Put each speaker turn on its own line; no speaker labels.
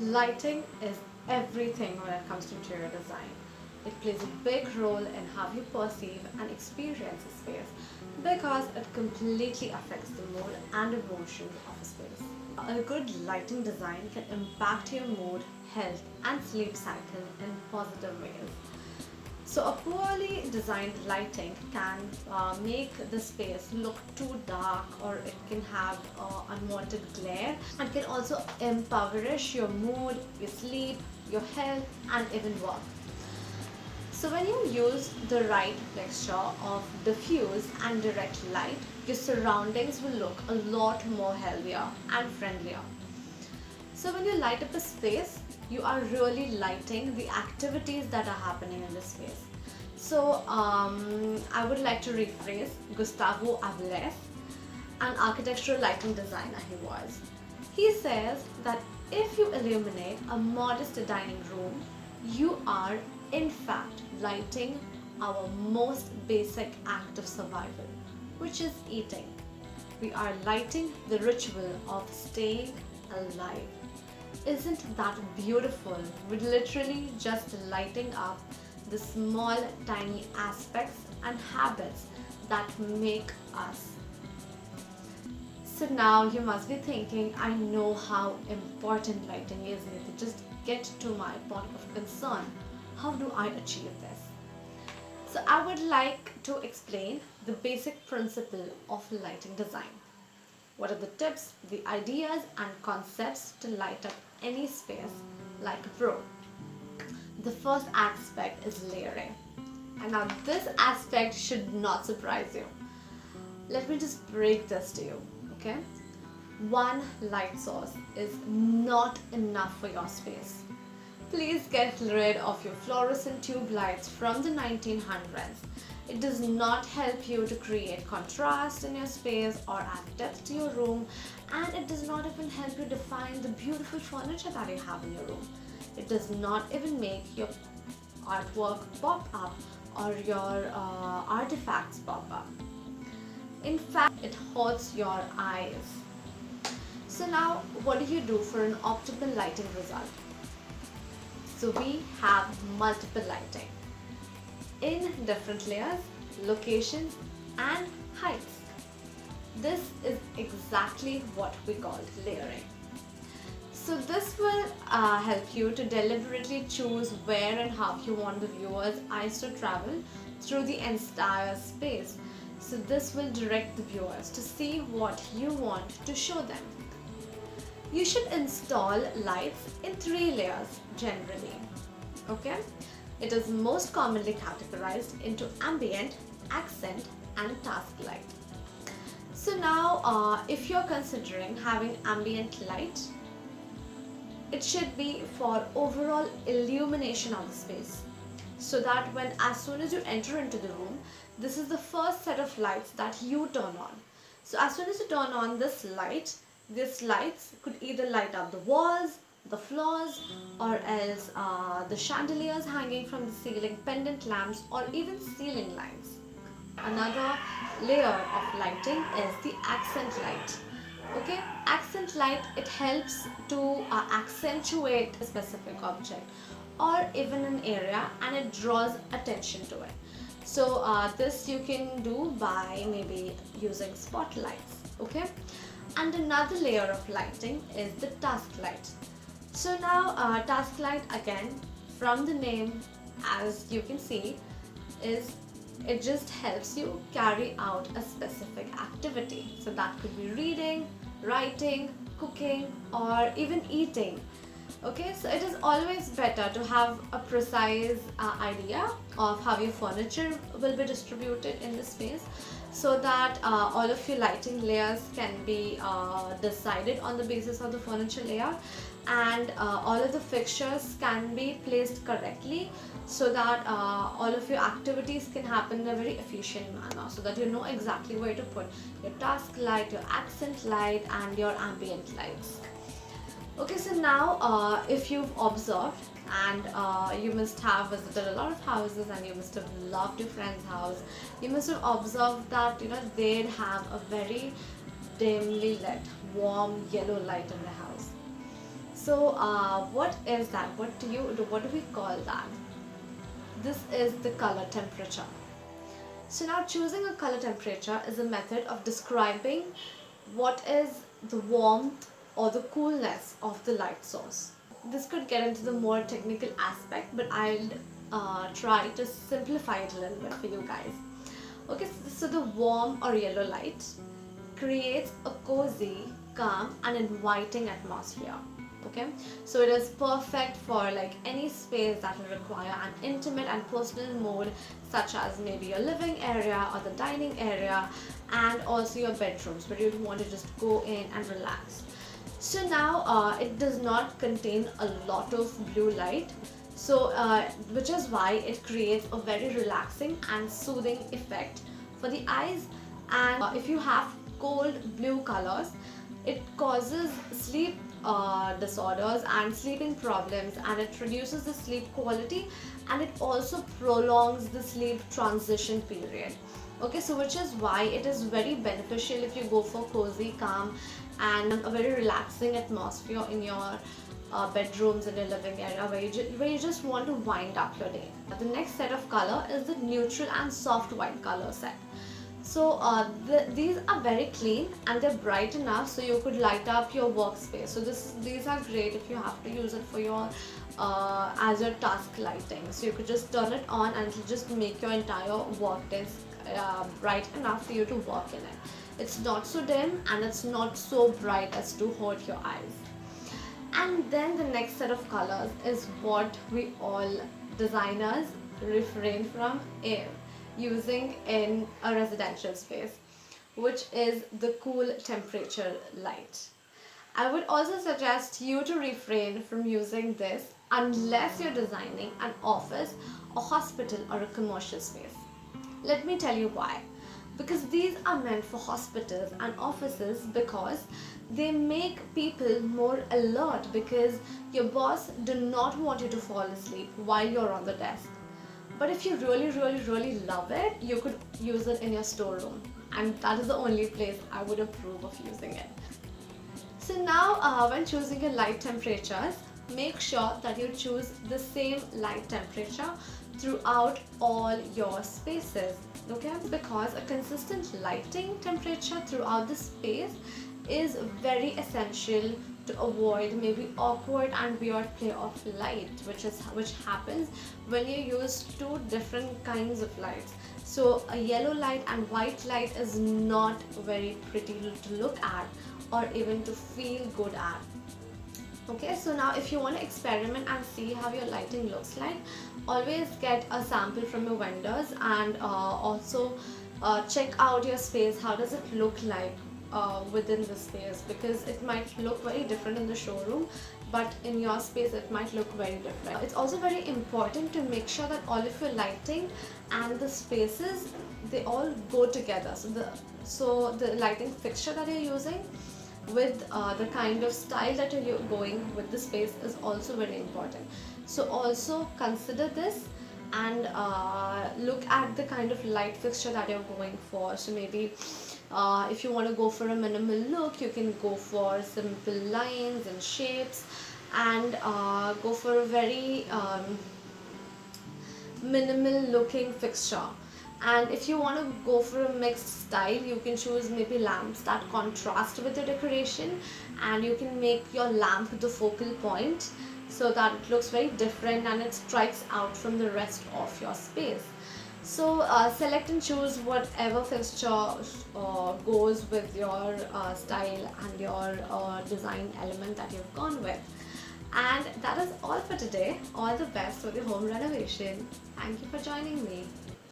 Lighting is everything when it comes to interior design. It plays a big role in how you perceive and experience a space because it completely affects the mood and emotion of a space. A good lighting design can impact your mood, health, and sleep cycle in positive ways. So a poorly designed lighting can make the space look too dark, or it can have unwanted glare, and can also impoverish your mood, your sleep, your health, and even work. So when you use the right mixture of diffuse and direct light, your surroundings will look a lot more healthier and friendlier. So when you light up a space, you are really lighting the activities that are happening in the space. So I would like to rephrase Gustavo Aviles, an architectural lighting designer he was. He says that if you illuminate a modest dining room, you are in fact lighting our most basic act of survival, which is eating. We are lighting the ritual of staying alive. Isn't that beautiful? We're literally just lighting up the small, tiny aspects and habits that make us. So now you must be thinking, I know how important lighting is, Niti. Just get to my point of concern. How do I achieve this? So I would like to explain the basic principle of lighting design. What are the tips, the ideas and concepts to light up any space like a pro? The first aspect is layering. And now this aspect should not surprise you. Let me just break this to you, okay? One light source is not enough for your space. Please get rid of your fluorescent tube lights from the 1900s. It does not help you to create contrast in your space or add depth to your room, and it does not even help you define the beautiful furniture that you have in your room. It does not even make your artwork pop up or your artifacts pop up. In fact, it hurts your eyes. So now, what do you do for an optimal lighting result? So we have multiple lighting in different layers, locations and heights. This is exactly what we call layering. So this will help you to deliberately choose where and how you want the viewer's eyes to travel through the entire space. So this will direct the viewers to see what you want to show them. You should install lights in 3 layers generally. Okay? It is most commonly categorized into ambient, accent and task light. So now if you're considering having ambient light, it should be for overall illumination of the space, so that when as soon as you enter into the room, this is the first set of lights that you turn on. So as soon as you turn on this light, these lights could either light up the walls, the floors, or else the chandeliers hanging from the ceiling, pendant lamps, or even ceiling lights. Another layer of lighting is the accent light. Okay, accent light, it helps to accentuate a specific object or even an area, and it draws attention to it. So this you can do by maybe using spotlights. Okay, and another layer of lighting is the task light. So now task light, again from the name, as you can see, is it just helps you carry out a specific activity. So that could be reading, writing, cooking, or even eating. Okay, so it is always better to have a precise idea of how your furniture will be distributed in the space, so that all of your lighting layers can be decided on the basis of the furniture layout, and all of the fixtures can be placed correctly, so that all of your activities can happen in a very efficient manner, so that you know exactly where to put your task light, your accent light and your ambient lights. Okay, so now if you've observed, and you must have visited a lot of houses and you must have loved your friend's house, you must have observed that they'd have a very dimly lit warm yellow light in the house. So what is that? What do we call that? This is the color temperature. So now choosing a color temperature is a method of describing what is the warmth or the coolness of the light source. This could get into the more technical aspect, but I'll try to simplify it a little bit for you guys. Okay, so the warm or yellow light creates a cozy, calm and inviting atmosphere. Okay, so it is perfect for like any space that will require an intimate and personal mode, such as maybe your living area or the dining area, and also your bedrooms where you want to just go in and relax. So now it does not contain a lot of blue light, so which is why it creates a very relaxing and soothing effect for the eyes. And if you have cold blue colors, it causes sleep disorders and sleeping problems, and it reduces the sleep quality, and it also prolongs the sleep transition period. Okay, so which is why it is very beneficial if you go for cozy, calm and a very relaxing atmosphere in your bedrooms and your living area, where you just want to wind up your day. The next set of color is the neutral and soft white color set. So these are very clean and they're bright enough so you could light up your workspace. So these are great if you have to use it for your as your task lighting. So you could just turn it on and it'll just make your entire work desk bright enough for you to work in it. It's not so dim and it's not so bright as to hurt your eyes. And then the next set of colors is what we all designers refrain from using in a residential space, which is the cool temperature light. I would also suggest you to refrain from using this unless you're designing an office, a hospital or a commercial space. Let me tell you why. Because these are meant for hospitals and offices, because they make people more alert, because your boss do not want you to fall asleep while you're on the desk. But if you really love it, you could use it in your storeroom, and that is the only place I would approve of using it. So now when choosing your light temperatures, make sure that you choose the same light temperature throughout all your spaces. Okay, because a consistent lighting temperature throughout the space is very essential to avoid maybe awkward and weird play of light, which happens when you use two different kinds of lights. So a yellow light and white light is not very pretty to look at or even to feel good at. Okay, so now if you want to experiment and see how your lighting looks like, always get a sample from your vendors, and also check out your space. How does it look like within the space? Because it might look very different in the showroom, but in your space it might look very different. It's also very important to make sure that all of your lighting and the spaces, they all go together. So the lighting fixture that you're using with the kind of style that you're going with the space is also very important. So also consider this and look at the kind of light fixture that you're going for. So maybe if you want to go for a minimal look, you can go for simple lines and shapes, and go for a very minimal looking fixture. And if you want to go for a mixed style, you can choose maybe lamps that contrast with the decoration, and you can make your lamp the focal point so that it looks very different and it strikes out from the rest of your space. So select and choose whatever fixture goes with your style and your design element that you've gone with. And that is all for today. All the best for the home renovation. Thank you for joining me.